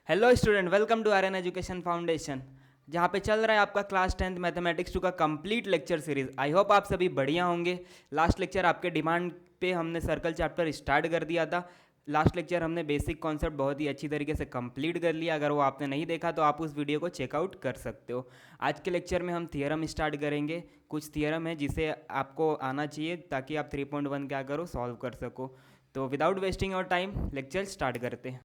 Hello student, welcome to Aryan education foundation, जहाँ पे चल रहा है आपका क्लास 10th मैथमेटिक्स 2 का complete lecture series. I hope आप सभी बढ़िया होंगे। लास्ट लेक्चर आपके डिमांड पे हमने सर्कल चैप्टर स्टार्ट कर दिया था। लास्ट लेक्चर हमने बेसिक कॉन्सेप्ट बहुत ही अच्छी तरीके से कंप्लीट कर लिया। अगर वो आपने नहीं देखा तो आप उस वीडियो को चेकआउट कर सकते हो। आज के लेक्चर में हम थियरम स्टार्ट करेंगे। कुछ थियरम है जिसे आपको आना चाहिए ताकि आप 3.1 क्या करो, सॉल्व कर सको। तो without wasting your time lecture start करते हैं।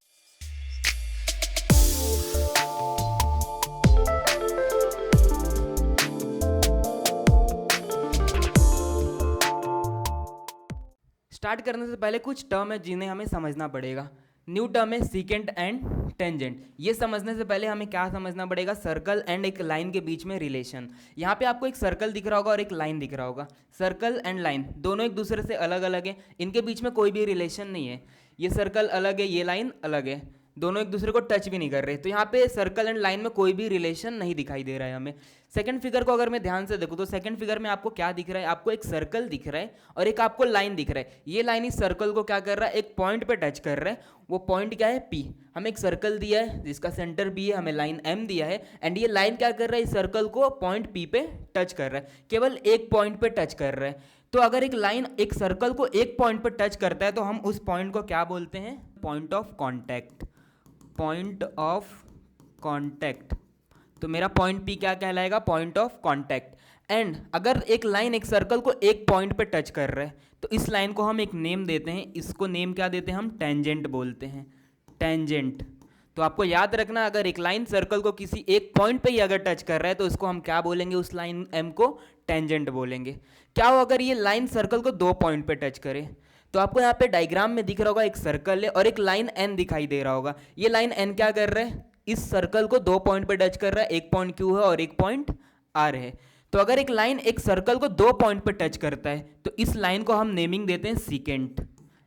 स्टार्ट करने से पहले कुछ टर्म है जिन्हें हमें समझना पड़ेगा। न्यू टर्म है सीकेंट एंड टेंजेंट। ये समझने से पहले हमें क्या समझना पड़ेगा? सर्कल एंड एक लाइन के बीच में रिलेशन। यहाँ पे आपको एक सर्कल दिख रहा होगा और एक लाइन दिख रहा होगा। सर्कल एंड लाइन दोनों एक दूसरे से अलग अलग है, इनके बीच में कोई भी रिलेशन नहीं है। ये सर्कल अलग है, ये लाइन अलग है, दोनों एक दूसरे को टच भी नहीं कर रहे। तो यहाँ पे सर्कल एंड लाइन में कोई भी रिलेशन नहीं दिखाई दे रहा है हमें। सेकंड फिगर को अगर मैं ध्यान से देखूँ तो सेकंड फिगर में आपको क्या दिख रहा है? आपको एक सर्कल दिख रहा है और एक आपको लाइन दिख रहा है। ये लाइन इस सर्कल को क्या कर रहा है? एक पॉइंट पे टच कर रहा है। वो पॉइंट क्या है? पी। हमें एक सर्कल दिया है जिसका सेंटर बी है, हमें लाइन एम दिया है, एंड ये लाइन क्या कर रहा है? इस सर्कल को पॉइंट पी पे टच कर रहा है, केवल एक पॉइंट पे टच कर रहा है। तो अगर एक लाइन एक सर्कल को एक पॉइंट पे टच करता है तो हम उस पॉइंट को क्या बोलते हैं? Point of contact. Point of contact. तो मेरा पॉइंट पी क्या कहलाएगा? Point of contact. एंड अगर एक लाइन एक सर्कल को एक पॉइंट पे टच कर रहा है तो इस लाइन को हम एक नेम देते हैं। इसको नेम क्या देते हैं? हम टेंजेंट बोलते हैं। टेंजेंट। तो आपको याद रखना, अगर एक लाइन सर्कल को किसी एक पॉइंट पे ही अगर टच कर रहा है तो उसको हम क्या बोलेंगे? उस लाइन एम को टेंजेंट बोलेंगे। क्या हो अगर ये लाइन सर्कल को दो पॉइंट पे टच करे? तो आपको यहाँ पे डायग्राम में दिख रहा होगा एक सर्कल है और एक लाइन एन दिखाई दे रहा होगा। ये लाइन एन क्या कर रहा है? इस सर्कल को दो पॉइंट पे टच कर रहा है, एक पॉइंट क्यू है और एक पॉइंट आर है। तो अगर एक लाइन एक सर्कल को दो पॉइंट पे टच करता है तो इस लाइन को हम नेमिंग देते हैं सीकेंट।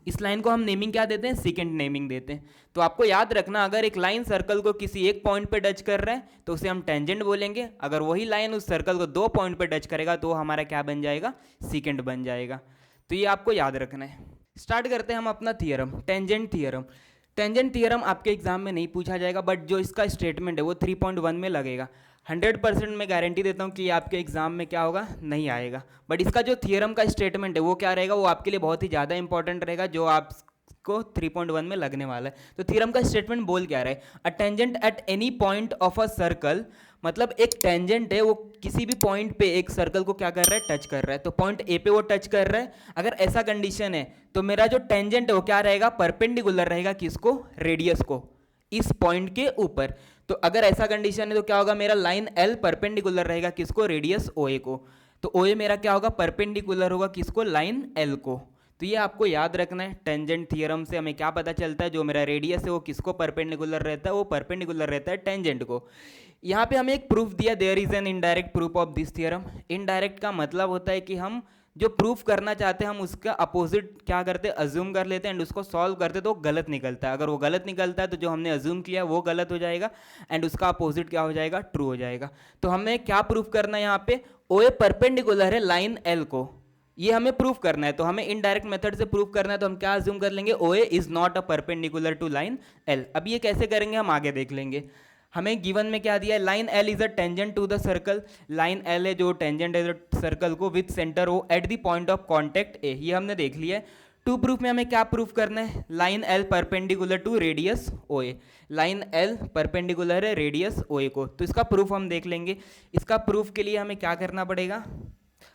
इस लाइन को हम नेमिंग क्या देते हैं? सीकेंट नेमिंग देते हैं। तो आपको याद रखना, अगर एक लाइन सर्कल को किसी एक पॉइंट पे टच कर रहा है तो उसे हम टेंजेंट बोलेंगे। अगर वही लाइन उस सर्कल को दो पॉइंट पे टच करेगा तो हमारा क्या बन जाएगा? सीकेंट बन जाएगा। तो ये आपको याद रखना है। स्टार्ट करते हैं हम अपना theorem, tangent theorem. Tangent theorem आपके एग्जाम में नहीं पूछा जाएगा, बट जो इसका स्टेटमेंट है वो 3.1 में लगेगा। 100% मैं गारंटी देता हूँ कि आपके एग्जाम में क्या होगा? नहीं आएगा। बट इसका जो थियरम का स्टेटमेंट है वो क्या रहेगा? वो आपके लिए बहुत ही ज़्यादा इंपॉर्टेंट रहेगा, जो आपको 3.1 में लगने वाला है। तो थियरम का स्टेटमेंट बोल क्या रहा है? A tangent at any point of a circle, मतलब एक टेंजेंट है वो किसी भी पॉइंट पे एक सर्कल को क्या कर रहा है? टच कर रहा है। तो पॉइंट ए पे वो टच कर रहा है। अगर ऐसा कंडीशन है तो मेरा जो टेंजेंट है वो क्या रहेगा? परपेंडिकुलर रहेगा किसको? रेडियस को, इस पॉइंट के ऊपर। तो अगर ऐसा कंडीशन है तो क्या होगा? मेरा लाइन एल परपेंडिकुलर रहेगा किसको? रेडियस ओ ए को। तो ओ ए मेरा क्या होगा? परपेंडिकुलर होगा किसको? लाइन एल को। तो ये आपको याद रखना है। टेंजेंट थ्योरम से हमें क्या पता चलता है? जो मेरा रेडियस है वो किसको परपेंडिकुलर रहता है? वो परपेंडिकुलर रहता है टेंजेंट को। यहाँ पे हमें एक प्रूफ दिया, there is an indirect proof of this theorem. Indirect का मतलब होता है कि हम जो प्रूफ करना चाहते हैं हम उसका अपोजिट क्या करते हैं? अज्यूम कर लेते हैं एंड उसको सॉल्व करते तो गलत निकलता है। अगर वो गलत निकलता है तो जो हमने अज्यूम किया वो गलत हो जाएगा एंड उसका अपोजिट क्या हो जाएगा? ट्रू हो जाएगा। तो हमें क्या प्रूफ करना है यहाँ पे? ओ ए परपेंडिकुलर है लाइन एल को, ये हमें प्रूफ करना है। तो हमें इनडायरेक्ट मेथड से प्रूफ करना है, तो हम क्या अज्यूम कर लेंगे? O A is not a perpendicular to line L. अब ये कैसे करेंगे हम आगे देख लेंगे। हमें गिवन में क्या दिया है? Line L is a tangent to the circle. Line L है जो टेंजेंट है सर्कल को with centre O at the point of contact A. ये हमने देख लिया है। टू प्रूफ में हमें क्या प्रूफ करना है? Line L perpendicular to radius O A. Line L perpendicular है रेडियस ओ ए को। तो इसका प्रूफ हम देख लेंगे। इसका प्रूफ के लिए हमें क्या करना पड़ेगा?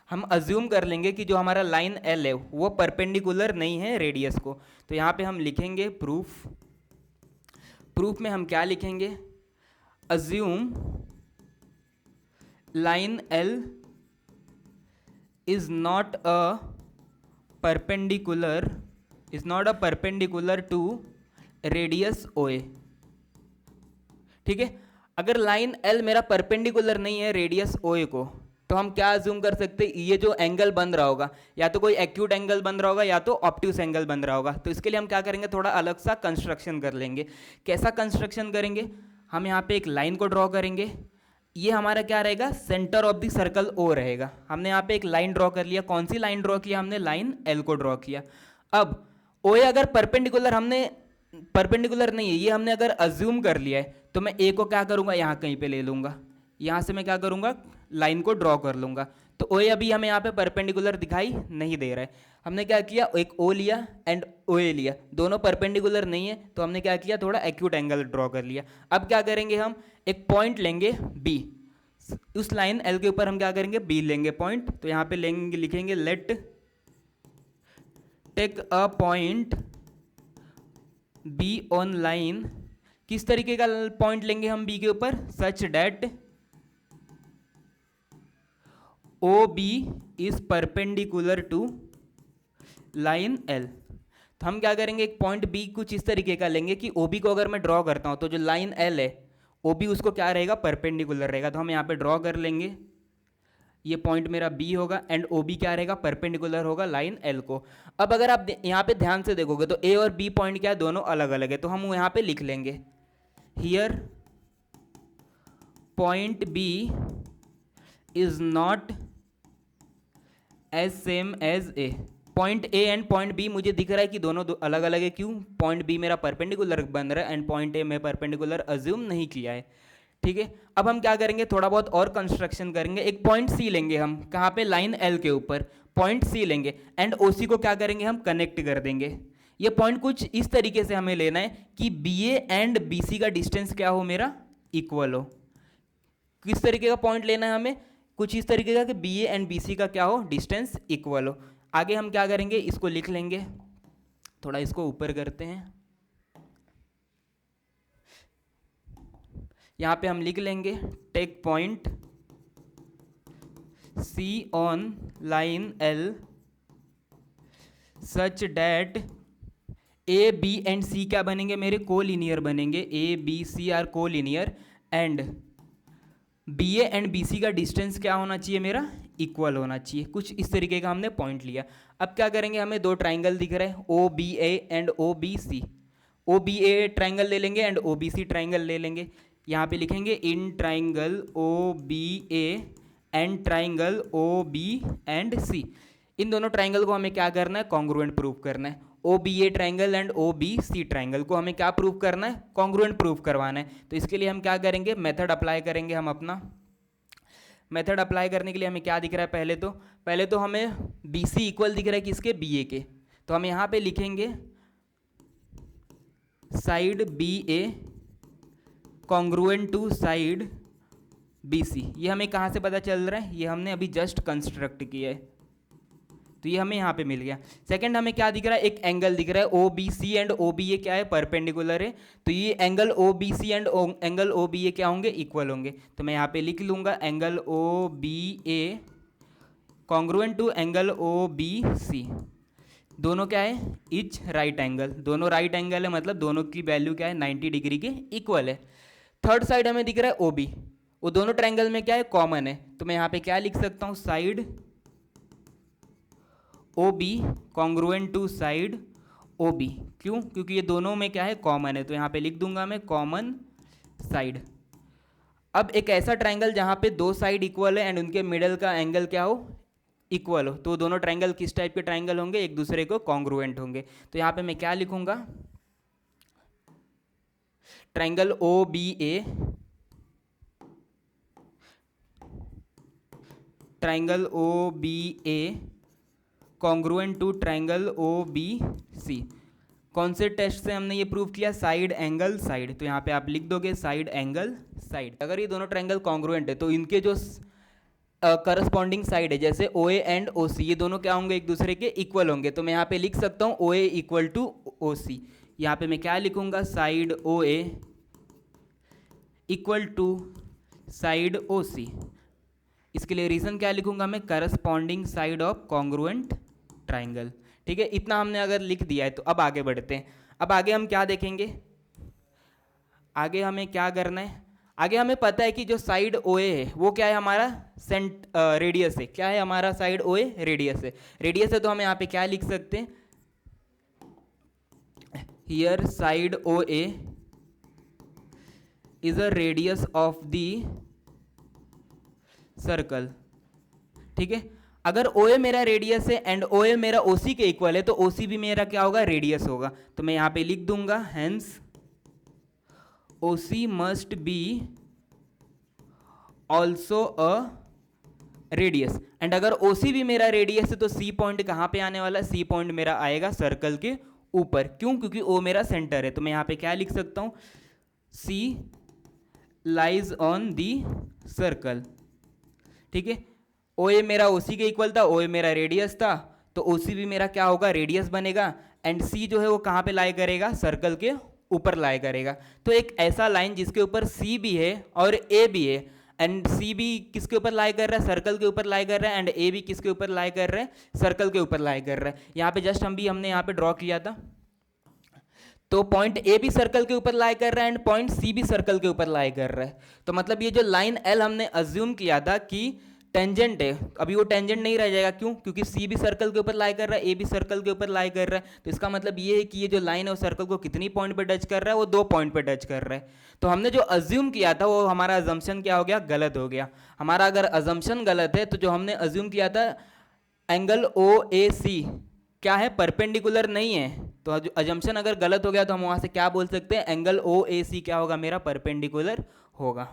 हम अज्यूम कर लेंगे कि जो हमारा लाइन एल है वो परपेंडिकुलर नहीं है रेडियस को। तो यहाँ पे हम लिखेंगे प्रूफ। प्रूफ में हम क्या लिखेंगे? Assume line L is not a perpendicular to radius O A. ठीक है, अगर लाइन एल मेरा परपेंडिकुलर नहीं है रेडियस ओ ए को तो हम क्या अज्यूम कर सकते हैं? ये जो एंगल बन रहा होगा या तो कोई एक्यूट एंगल बन रहा होगा या तो ऑब्ट्यूस एंगल बन रहा होगा। तो इसके लिए हम क्या करेंगे? थोड़ा अलग सा कंस्ट्रक्शन कर लेंगे। कैसा कंस्ट्रक्शन करेंगे? हम यहाँ पे एक लाइन को ड्रॉ करेंगे। ये हमारा क्या रहेगा? Centre of the circle O रहेगा। हमने यहाँ पे एक लाइन ड्रॉ कर लिया। कौन सी लाइन ड्रॉ किया हमने? लाइन एल को ड्रॉ किया। अब ओ ए अगर परपेंडिकुलर हमने परपेंडिकुलर नहीं है, ये हमने अगर अज्यूम कर लिया है तो मैं ए को क्या करूंगा, यहाँ कहीं पे ले लूंगा, यहाँ से मैं क्या करूंगा, लाइन को ड्रॉ कर लूंगा। तो ओ अभी हमें यहाँ पे परपेंडिकुलर दिखाई नहीं दे रहा है। हमने क्या किया, एक ओ लिया एंड ओ ए लिया, दोनों परपेंडिकुलर नहीं है, तो हमने क्या किया, थोड़ा एक्यूट एंगल ड्रॉ कर लिया। अब क्या करेंगे, हम एक पॉइंट लेंगे बी, उस लाइन एल के ऊपर हम क्या करेंगे, बी लेंगे पॉइंट। तो यहाँ पे लेंगे, लिखेंगे let take a point B on line. किस तरीके का पॉइंट लेंगे हम बी के ऊपर, such that O B is perpendicular to line L. तो हम क्या करेंगे, एक पॉइंट बी कुछ इस तरीके का लेंगे कि ओ बी को अगर मैं ड्रॉ करता हूं तो जो लाइन एल है ओ बी उसको क्या रहेगा, परपेंडिकुलर रहेगा। तो हम यहाँ पे ड्रॉ कर लेंगे, ये पॉइंट मेरा बी होगा एंड ओ बी क्या रहेगा, परपेंडिकुलर होगा लाइन एल को। अब अगर आप यहाँ पे ध्यान से देखोगे तो ए और बी पॉइंट क्या है, दोनों अलग अलग है। तो हम यहाँ पे लिख लेंगे here point B is not as same as A. Point A and point B मुझे दिख रहा है कि दोनों अलग अलग है, क्यों, पॉइंट बी मेरा परपेंडिकुलर बन रहा है एंड पॉइंट ए में परपेंडिकुलर अज्यूम नहीं किया है। ठीक है, अब हम क्या करेंगे, थोड़ा बहुत और कंस्ट्रक्शन करेंगे। एक पॉइंट सी लेंगे हम, कहाँ पे, लाइन एल के ऊपर पॉइंट सी लेंगे एंड ओ सी को क्या करेंगे, हम कनेक्ट कर देंगे। ये पॉइंट कुछ इस तरीके से हमें लेना है कि B A and B C का डिस्टेंस क्या हो, मेरा इक्वल हो। किस तरीके का पॉइंट लेना है हमें, कुछ इस तरीके का कि B A and B C का क्या हो, डिस्टेंस इक्वल हो। आगे हम क्या करेंगे, इसको लिख लेंगे, थोड़ा इसको ऊपर करते हैं, यहाँ पे हम लिख लेंगे take point C on line L such that A B and C क्या बनेंगे, मेरे कोलिनियर बनेंगे, A B C are collinear and B A and B C का डिस्टेंस क्या होना चाहिए, मेरा इक्वल होना चाहिए। कुछ इस तरीके का हमने पॉइंट लिया। अब क्या करेंगे, हमें दो ट्राइंगल दिख रहे हैं, O B A and O B C. O B A triangle ले लेंगे and O B C triangle ले लेंगे। यहाँ पे लिखेंगे in triangle O B A and triangle O B and C. इन दोनों ट्राइंगल को हमें क्या करना है, कॉन्ग्रुएंट प्रूव करना है। O B A triangle and O B C triangle को हमें क्या प्रूव करना है, कॉन्ग्रुएंट प्रूव करवाना है। तो इसके लिए हम क्या करेंगे, मेथड अप्लाई करेंगे। हम अपना मेथड अप्लाई करने के लिए हमें क्या दिख रहा है, पहले तो हमें बी सी इक्वल दिख रहा है किसके, बी ए के। तो हम यहाँ पे लिखेंगे side B A congruent to side B C. ये हमें कहाँ से पता चल रहा है, ये हमने अभी जस्ट कंस्ट्रक्ट किया है, तो ये हमें यहाँ पे मिल गया। सेकंड हमें क्या दिख रहा है, एक एंगल दिख रहा है O B C and O B A क्या है, परपेंडिकुलर है। तो ये angle O B C and angle O B A क्या होंगे, इक्वल होंगे। तो मैं यहाँ पे लिख लूँगा angle O B A congruent to angle O B C. दोनों क्या है, इच राइट एंगल, दोनों राइट एंगल है, मतलब दोनों की वैल्यू क्या है, 90 डिग्री के इक्वल है। थर्ड साइड हमें दिख रहा है ओ बी, वो दोनों ट्राइंगल में क्या है, कॉमन है। तो मैं यहाँ पे क्या लिख सकता हूँ, side O B congruent to side O B. क्यों, क्योंकि ये दोनों में क्या है, कॉमन है। तो यहाँ पे लिख दूंगा मैं कॉमन साइड। अब एक ऐसा ट्राइंगल जहाँ पे दो साइड इक्वल है एंड उनके मिडल का एंगल क्या हो, इक्वल हो, तो दोनों ट्राइंगल किस टाइप के ट्राइंगल होंगे, एक दूसरे को कॉन्ग्रुएंट होंगे। तो यहाँ पे मैं क्या लिखूंगा, triangle O B A triangle O B A congruent to triangle O B C. कौन से टेस्ट से हमने ये प्रूव किया, साइड एंगल साइड। तो यहाँ पे आप लिख दोगे साइड एंगल साइड। अगर ये दोनों ट्राइंगल कॉन्ग्रुएंट है तो इनके जो करस्पॉन्डिंग साइड है, जैसे ओ ए एंड ओ सी, ये दोनों क्या होंगे, एक दूसरे के इक्वल होंगे। तो मैं यहाँ पे लिख सकता हूँ ओ ए इक्वल टू ओ सी। यहाँ पे मैं क्या लिखूंगा, side O A equal to side O C. इसके लिए रीजन क्या लिखूंगा मैं, corresponding side of congruent triangle. ठीक है, इतना हमने अगर लिख दिया है तो अब आगे बढ़ते हैं। अब आगे हम क्या देखेंगे, आगे हमें क्या करना है, आगे हमें पता है कि जो साइड ओ ए है वो क्या है, हमारा रेडियस है। क्या है हमारा, साइड ओ ए रेडियस है। रेडियस है तो हम यहाँ पे क्या लिख सकते हैं, here side O A is a radius of the circle. ठीक है, अगर ओ ए मेरा रेडियस है एंड ओ ए मेरा ओ सी के इक्वल है तो ओ सी भी मेरा क्या होगा, रेडियस होगा। तो मैं यहाँ पे लिख दूंगा hence O C must be also a radius. And अगर ओ सी भी मेरा रेडियस है तो सी पॉइंट कहाँ पे आने वाला है, सी पॉइंट मेरा आएगा सर्कल के ऊपर। क्यों? क्योंकि ओ मेरा सेंटर है। तो मैं यहाँ पे क्या लिख सकता हूँ, C lies on the circle. ठीक है, ओ ए मेरा ओ सी के इक्वल था, ओ ए मेरा रेडियस था, तो ओ सी भी मेरा क्या होगा, रेडियस बनेगा। एंड सी जो है वो कहाँ पे लाई करेगा, सर्कल के ऊपर लाई करेगा। तो एक ऐसा लाइन जिसके ऊपर सी भी है और ए भी है, एंड सी भी किसके ऊपर लाई कर रहा है, सर्कल के ऊपर लाई कर रहा है, एंड ए भी किसके ऊपर लाई कर रहा है, सर्कल के ऊपर लाई कर रहा है। यहाँ पे जस्ट हमने यहाँ पे ड्रॉ किया था। तो पॉइंट ए भी सर्कल के ऊपर लाई कर रहा है एंड पॉइंट सी भी सर्कल के ऊपर लाई कर रहा है। तो मतलब ये जो लाइन एल हमने अज्यूम किया था कि टेंजेंट है, अभी वो टेंजेंट नहीं रह जाएगा। क्यों? क्योंकि सी भी सर्कल के ऊपर लाई कर रहा है, ए भी सर्कल के ऊपर लाई कर रहा है। तो इसका मतलब ये है कि ये जो लाइन है वो सर्कल को कितनी पॉइंट पे टच कर रहा है, वो 2 पॉइंट पे टच कर रहा है। तो हमने जो अज्यूम किया था वो हमारा अजम्पशन क्या हो गया, गलत हो गया। हमारा अगर अजम्पशन गलत है तो जो हमने अज्यूम किया था एंगल ओ ए सी क्या है, परपेंडिकुलर नहीं है। तो अजम्पशन अगर गलत हो गया तो हम वहाँ से क्या बोल सकते हैं, एंगल ओ ए सी क्या होगा, मेरा परपेंडिकुलर होगा।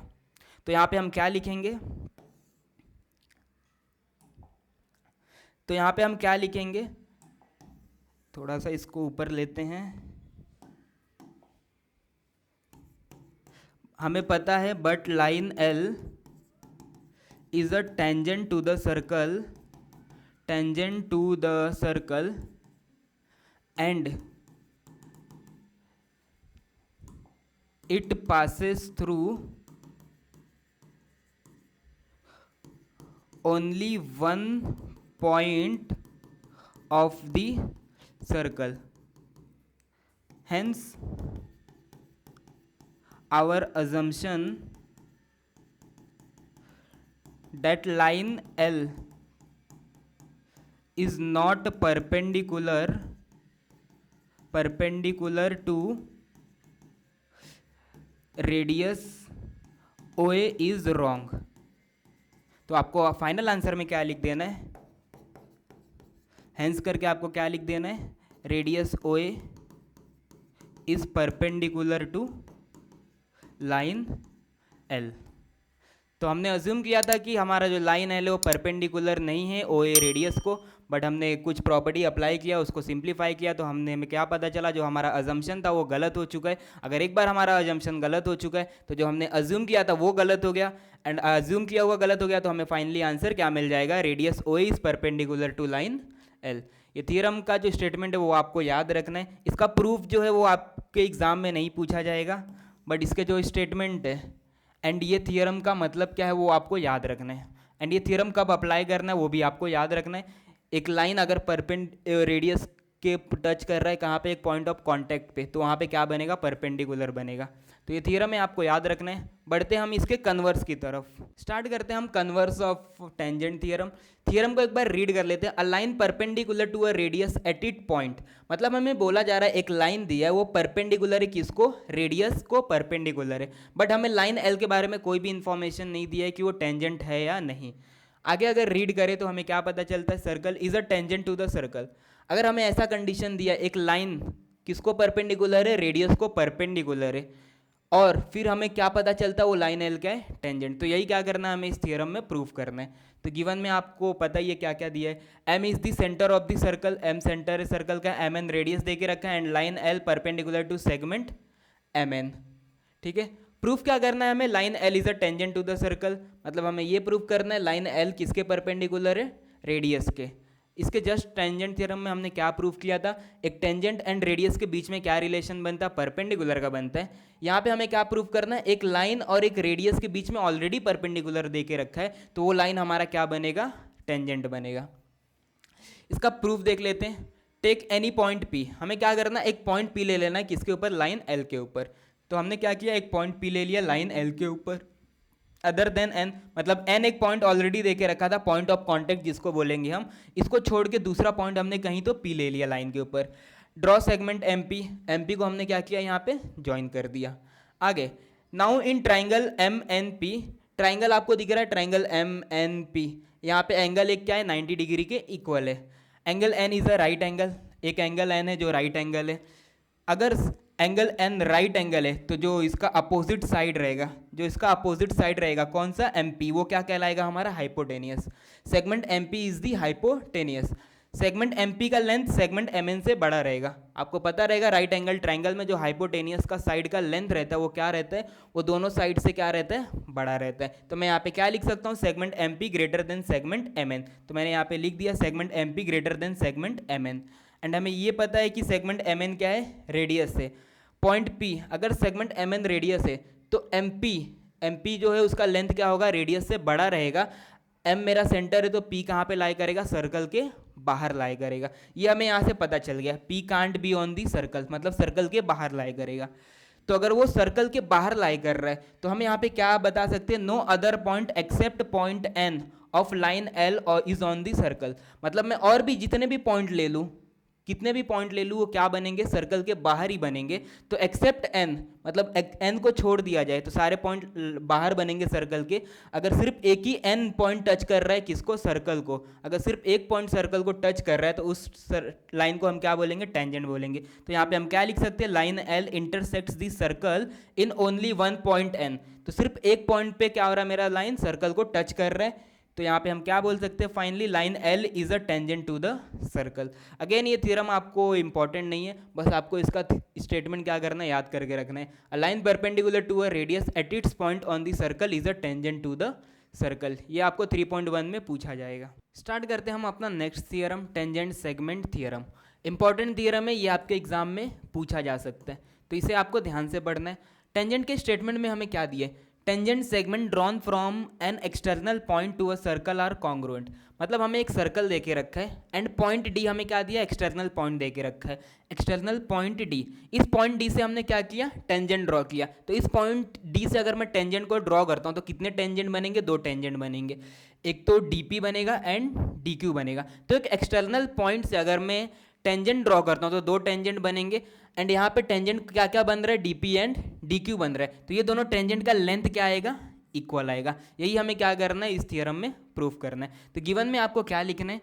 तो यहाँ पे हम क्या लिखेंगे, तो यहाँ पे हम क्या लिखेंगे, थोड़ा सा इसको ऊपर लेते हैं। हमें पता है but line L is a tangent to the circle, tangent to the circle and it passes through only one point of the circle. Hence our assumption that line L is not perpendicular to radius O A is wrong. तो आपको final answer में क्या लिख देना है, hence करके आपको क्या लिख देना है, radius O A is perpendicular to line L. तो हमने अज्यूम किया था कि हमारा जो लाइन एल है वो परपेंडिकुलर नहीं है ओ ए रेडियस को, बट हमने कुछ प्रॉपर्टी अप्लाई किया, उसको सिंप्लीफाई किया, तो हमें क्या पता चला, जो हमारा अजम्पशन था वो गलत हो चुका है। अगर एक बार हमारा अजम्पशन गलत हो चुका है तो जो हमने अज्यूम किया था वो गलत हो गया, एंड अज्यूम किया हुआ गलत हो गया, तो हमें फाइनली आंसर क्या मिल जाएगा, radius O is perpendicular to line L. ये थ्योरम का जो स्टेटमेंट है वो आपको याद रखना है। इसका प्रूफ जो है वो आपके एग्जाम में नहीं पूछा जाएगा, बट इसके जो स्टेटमेंट है एंड ये थ्योरम का मतलब क्या है वो आपको याद रखना है, एंड ये थ्योरम कब अप्लाई करना है वो भी आपको याद रखना है। एक लाइन अगर रेडियस के टच कर रहा है कहाँ पे, एक पॉइंट ऑफ कांटेक्ट पे, तो वहाँ पे क्या बनेगा, परपेंडिकुलर बनेगा। तो ये थ्योरम है, आपको याद रखना है। बढ़ते हम इसके कन्वर्स की तरफ, स्टार्ट करते हैं हम converse of tangent theorem. Theorem को एक बार रीड कर लेते हैं। A line perpendicular to a radius at it point, मतलब हमें बोला जा रहा है एक लाइन दिया है वो परपेंडिकुलर है किसको, रेडियस को परपेंडिकुलर है, बट हमें लाइन एल के बारे में कोई भी इंफॉर्मेशन नहीं दिया है कि वो टेंजेंट है या नहीं। आगे अगर रीड करें तो हमें क्या पता चलता है, circle is a tangent to the circle. अगर हमें ऐसा कंडीशन दिया, एक लाइन किसको परपेंडिकुलर है, रेडियस को परपेंडिकुलर है, और फिर हमें क्या पता चलता है वो लाइन एल का है, टेंजेंट। तो यही क्या करना है, हमें इस थ्योरम में प्रूफ करना है। तो गिवन में आपको पता ही है क्या क्या दिया है, M is the centre of the circle, M centre है सर्कल का, एम एन रेडियस दे के रखा है, and line L perpendicular to segment M N. ठीक है, प्रूफ क्या करना है हमें, line L is a tangent to the circle, मतलब हमें ये प्रूफ करना है लाइन एल किसके परपेंडिकुलर है, रेडियस के। इसके जस्ट टेंजेंट थ्योरम में हमने क्या प्रूफ किया था, एक टेंजेंट एंड रेडियस के बीच में क्या रिलेशन बनता है, परपेंडिकुलर का बनता है। यहाँ पे हमें क्या प्रूफ करना है, एक लाइन और एक रेडियस के बीच में ऑलरेडी परपेंडिकुलर दे के रखा है, तो वो लाइन हमारा क्या बनेगा, टेंजेंट बनेगा। इसका प्रूफ देख लेते हैं। टेक एनी पॉइंट पी, हमें क्या करना है, एक पॉइंट पी ले लेना है, किसके ऊपर, लाइन एल के ऊपर। तो हमने क्या किया, एक पॉइंट पी ले लिया लाइन एल के ऊपर, अदर देन एन, मतलब एन एक पॉइंट ऑलरेडी देके रखा था, पॉइंट ऑफ कांटेक्ट जिसको बोलेंगे हम, इसको छोड़ के दूसरा पॉइंट हमने कहीं तो पी ले लिया लाइन के ऊपर। ड्रॉ सेगमेंट एम पी को हमने क्या किया, यहाँ पे ज्वाइन कर दिया। आगे, now in triangle M N P triangle आपको दिख रहा है, ट्राइंगल एम एन पी, यहाँ पे एंगल एक क्या है 90 डिग्री के इक्वल है। Angle N is a right angle, एक एंगल एन है जो राइट एंगल है। अगर एंगल एन राइट एंगल है तो जो इसका अपोजिट साइड रहेगा, जो इसका अपोजिट साइड रहेगा कौन सा, एम पी, वो क्या कहलाएगा हमारा hypotenuse. Segment M P is the hypotenuse. Segment M P का लेंथ सेगमेंट एम एन से बड़ा रहेगा। आपको पता रहेगा राइट एंगल ट्राइंगल में जो हाइपोटेनियस का साइड का लेंथ रहता है वो क्या रहता है, वो दोनों साइड से क्या रहता है, बड़ा रहता है। तो मैं यहाँ पे क्या लिख सकता हूँ, segment M P greater than segment M N. तो मैंने यहाँ पे लिख दिया segment M P greater than segment M N. And हमें ये पता है कि सेगमेंट एम एन क्या है, रेडियस है। पॉइंट पी, अगर सेगमेंट एम एन रेडियस है तो एम पी जो है उसका लेंथ क्या होगा, रेडियस से बड़ा रहेगा। एम मेरा सेंटर है तो पी कहाँ पे लाई करेगा, सर्कल के बाहर लाई करेगा। ये हमें यहाँ से पता चल गया, P can't be on the circle, मतलब सर्कल के बाहर लाई करेगा। तो अगर वो सर्कल के बाहर लाई कर रहा है तो हम यहाँ पे क्या बता सकते हैं, no other point except point N of line L और इज ऑन दी सर्कल। मतलब मैं और भी जितने भी पॉइंट ले लूँ, कितने भी पॉइंट ले लूँ, वो क्या बनेंगे, सर्कल के बाहर ही बनेंगे। तो एक्सेप्ट एन, मतलब एन को छोड़ दिया जाए तो सारे पॉइंट बाहर बनेंगे सर्कल के। अगर सिर्फ एक ही एन पॉइंट टच कर रहा है किसको, सर्कल को, अगर सिर्फ एक पॉइंट सर्कल को टच कर रहा है तो उस लाइन को हम क्या बोलेंगे, टेंजेंट बोलेंगे। तो यहाँ पे हम क्या लिख सकते हैं, line L intersects the circle in only one point N. तो सिर्फ एक पॉइंट पे क्या हो रहा है, मेरा लाइन सर्कल को टच कर रहा है। तो यहाँ पे हम क्या बोल सकते हैं, finally line L is a tangent to the circle. Again ये थ्योरम आपको इंपॉर्टेंट नहीं है, बस आपको इसका स्टेटमेंट क्या करना है, याद करके रखना है। A line perpendicular to a radius at its point on the circle is a tangent to the circle. ये आपको 3.1 में पूछा जाएगा। स्टार्ट करते हैं हम अपना next theorem, tangent segment theorem. Important theorem है, ये आपके एग्जाम में पूछा जा सकता है, तो इसे आपको ध्यान से पढ़ना है। टेंजेंट के स्टेटमेंट में हमें क्या दिए, tangent segment drawn from an external point to a circle are congruent. मतलब हमें एक सर्कल दे के रखा है एंड पॉइंट डी हमें क्या दिया, एक्सटर्नल पॉइंट दे के रखा है, एक्सटर्नल पॉइंट डी। इस पॉइंट डी से हमने क्या किया, टेंजेंट ड्रॉ किया। तो इस पॉइंट डी से अगर मैं टेंजेंट को ड्रॉ करता हूँ तो कितने टेंजेंट बनेंगे, दो टेंजेंट बनेंगे, एक तो डी बनेगा एंड डी बनेगा। तो एक एक्सटर्नल पॉइंट से अगर मैं टेंजेंट ड्रॉ करता हूँ तो दो टेंजेंट बनेंगे। एंड यहाँ पे टेंजेंट क्या क्या बन रहा है, डीपी एंड डीक्यू बन रहा है। तो ये दोनों टेंजेंट का लेंथ क्या आएगा, इक्वल आएगा। यही हमें क्या करना है, इस थियरम में प्रूफ करना है। तो गिवन में आपको क्या लिखना है,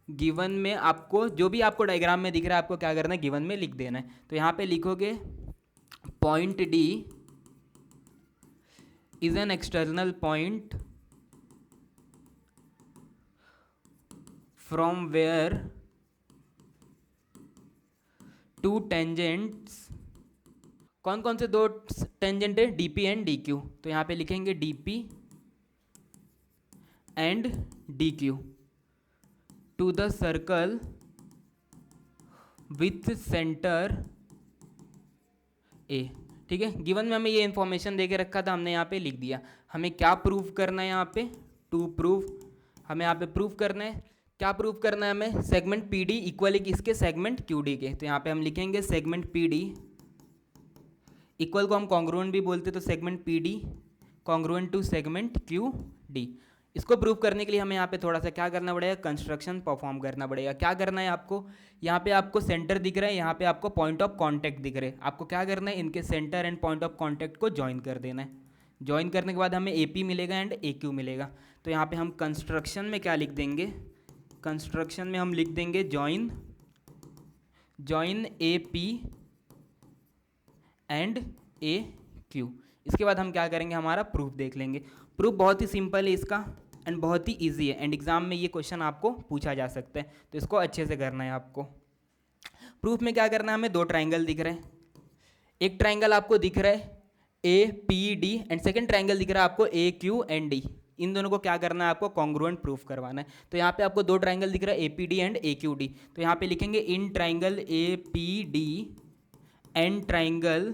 गिवन में आपको जो भी आपको डायग्राम में दिख रहा है आपको क्या करना है, गिवन में लिख देना है। तो यहाँ पे लिखोगे point D is an external point from where two tangents, कौन कौन से दो टेंजेंट है, डीपी एंड डीक्यू। तो यहाँ पे लिखेंगे DP and DQ to the circle with centre A. ठीक है, गिवन में हमें ये इंफॉर्मेशन दे के रखा था, हमने यहाँ पे लिख दिया। हमें क्या प्रूव करना है यहाँ पे, टू प्रूव, हमें यहाँ पे प्रूव करना है, क्या प्रूव करना है हमें, सेगमेंट पी डी इक्वल है किसके, सेगमेंट क्यू डी के। तो यहाँ पे हम लिखेंगे सेगमेंट पी डी इक्वल को हम कॉन्ग्रुएंट भी बोलते, तो segment P D congruent to segment Q D. इसको प्रूव करने के लिए हमें यहाँ पे थोड़ा सा क्या करना पड़ेगा, कंस्ट्रक्शन परफॉर्म करना पड़ेगा। क्या करना है आपको, यहाँ पे आपको सेंटर दिख रहा है, यहाँ पे आपको पॉइंट ऑफ कांटेक्ट दिख रहे हैं। आपको क्या करना है, इनके centre and point of contact को ज्वाइन कर देना है। ज्वाइन करने के बाद हमें ए पी मिलेगा एंड ए क्यू मिलेगा। तो यहाँ पे हम कंस्ट्रक्शन में क्या लिख देंगे, कंस्ट्रक्शन में हम लिख देंगे join A P and A Q. इसके बाद हम क्या करेंगे, हमारा प्रूफ देख लेंगे। प्रूफ बहुत ही सिंपल है इसका एंड बहुत ही इजी है, एंड एग्जाम में ये क्वेश्चन आपको पूछा जा सकता है, तो इसको अच्छे से करना है आपको। प्रूफ में क्या करना है, हमें दो ट्राइंगल दिख रहे हैं, एक ट्राइंगल आपको दिख रहा है ए P D and second triangle दिख रहा है आपको ए क्यू एंड डी। इन दोनों को क्या करना है, आपको कॉन्ग्रुएंट प्रूफ करवाना है। तो यहाँ पे आपको दो ट्राइंगल दिख रहा है ए P D and A Q D. तो यहाँ पे लिखेंगे in triangle A P D and triangle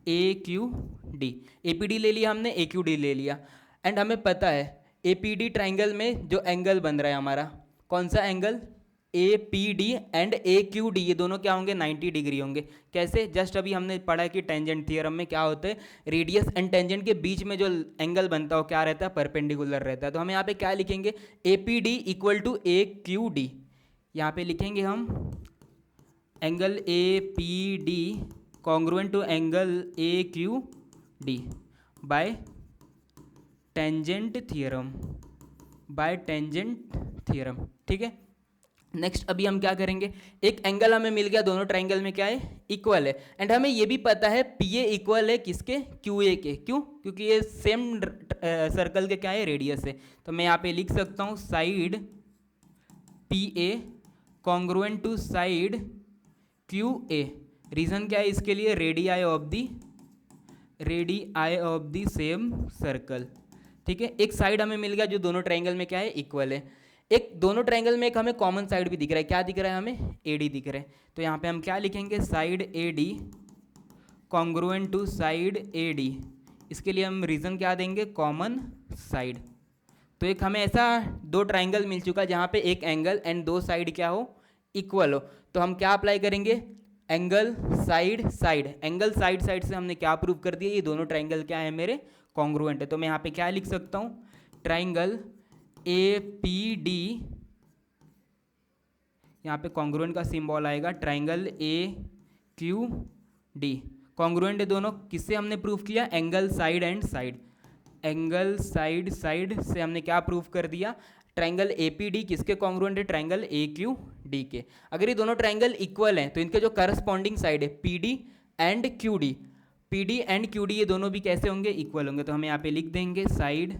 A Q D. A P D ले लिया हमने, ए क्यू डी ले लिया। एंड हमें पता है ए पी डी ट्राइंगल में जो एंगल बन रहा है हमारा, कौन सा angle, A P D and A Q D, ये दोनों क्या होंगे, 90 डिग्री होंगे। कैसे, जस्ट अभी हमने पढ़ा कि टेंजेंट थियरम में क्या होता है, रेडियस एंड टेंजेंट के बीच में जो एंगल बनता है वो क्या रहता है, परपेंडिकुलर रहता है। तो हम यहाँ पे क्या लिखेंगे, A P D equal to A Q D. यहाँ पे लिखेंगे हम angle A P D congruent to angle A Q D by tangent theorem, by tangent theorem, ठीक है। नेक्स्ट अभी हम क्या करेंगे, एक एंगल हमें मिल गया, दोनों ट्रायंगल में क्या है, इक्वल है, एंड हमें ये भी पता है पी ए इक्वल है किसके, क्यू ए के, क्यों, क्योंकि ये सेम सर्कल के क्या है, रेडियस है। तो मैं यहाँ पे लिख सकता हूँ side P A congruent to side Q A. Reason क्या है इसके लिए, radii of the same circle, ठीक है। एक साइड हमें मिल गया जो दोनों ट्रायंगल में क्या है, इक्वल है। एक दोनों ट्रायंगल में एक हमें कॉमन साइड भी दिख रहा है, क्या दिख रहा है हमें, एडी दिख रहा है। तो यहाँ पे हम क्या लिखेंगे, side A D congruent to side A D. इसके लिए हम रीजन क्या देंगे, कॉमन साइड। तो एक हमें ऐसा दो ट्रायंगल मिल चुका है जहाँ पे एक एंगल एंड दो साइड क्या हो, इक्वल हो। तो हम क्या अप्लाई करेंगे, angle side side, angle side side से हमने क्या प्रूव कर दिया, ये दोनों ट्रायंगल क्या है मेरे, कॉन्ग्रुएंट है। तो मैं यहाँ पे क्या लिख सकता हूँ, ट्रायंगल ए पी डी, यहाँ पे कॉन्ग्रुएंट का सिंबल आएगा, triangle A Q D, congruent है दोनों, किससे हमने प्रूव किया, angle side and side, angle side side से हमने क्या प्रूव कर दिया, ट्रायंगल ए पी डी किसके कॉन्ग्रुएंट है, ट्रायंगल ए क्यू डी के। अगर ये दोनों ट्रायंगल इक्वल हैं तो इनके जो करस्पॉन्डिंग साइड है P D and Q D, P D and Q D ये दोनों भी कैसे होंगे, इक्वल होंगे। तो हम यहाँ पे लिख देंगे side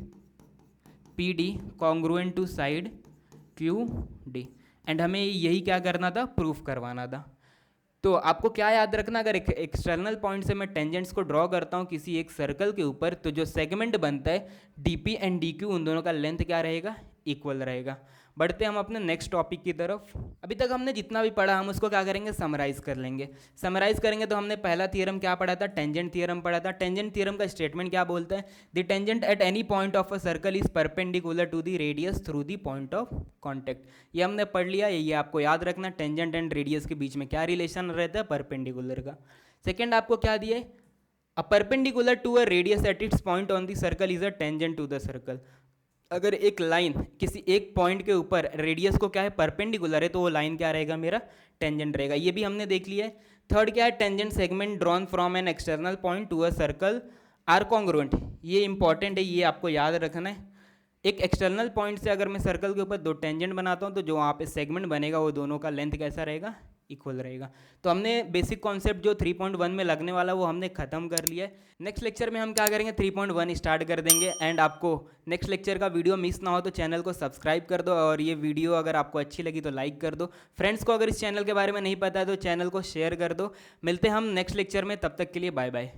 P D congruent to side Q D, and हमें यही क्या करना था, प्रूफ करवाना था। तो आपको क्या याद रखना, अगर एक्सटर्नल पॉइंट से मैं टेंजेंट्स को ड्रॉ करता हूँ किसी एक सर्कल के ऊपर, तो जो सेगमेंट बनता है D P and D Q, उन दोनों का लेंथ क्या रहेगा, इक्वल रहेगा। बढ़ते हम अपने नेक्स्ट टॉपिक की तरफ। अभी तक हमने जितना भी पढ़ा हम उसको क्या करेंगे, समराइज कर लेंगे। समराइज करेंगे तो हमने पहला थियरम क्या पढ़ा था, टेंजेंट थियरम पढ़ा था। टेंजेंट थियरम का स्टेटमेंट क्या बोलता है, the tangent at any point of a circle is perpendicular to the radius through the point of contact. ये हमने पढ़ लिया, ये आपको याद रखना, टेंजेंट एंड रेडियस के बीच में क्या रिलेशन रहता है, परपेंडिकुलर का। सेकेंड आपको क्या दिया है, a perpendicular to a radius at its point on the circle is a tangent to the circle. अगर एक लाइन किसी एक पॉइंट के ऊपर रेडियस को क्या है, परपेंडिकुलर है, तो वो लाइन क्या रहेगा, मेरा टेंजेंट रहेगा। ये भी हमने देख लिया है। थर्ड क्या है, tangent segment drawn from an external point to a circle are congruent. ये इंपॉर्टेंट है, ये आपको याद रखना है। एक एक्सटर्नल पॉइंट से अगर मैं सर्कल के ऊपर दो टेंजेंट बनाता हूँ तो जो वहाँ पे सेगमेंट बनेगा वो दोनों का लेंथ कैसा रहेगा, इक्वल रहेगा। तो हमने बेसिक कॉन्सेप्ट जो 3.1 में लगने वाला वो हमने खत्म कर लिया है। नेक्स्ट लेक्चर में हम क्या करेंगे, 3.1 स्टार्ट कर देंगे। एंड आपको नेक्स्ट लेक्चर का वीडियो मिस ना हो तो चैनल को सब्सक्राइब कर दो, और ये वीडियो अगर आपको अच्छी लगी तो लाइक कर दो। फ्रेंड्स को अगर इस चैनल के बारे में नहीं पता है तो चैनल को शेयर कर दो। मिलते हैं हम नेक्स्ट लेक्चर में, तब तक के लिए बाय बाय।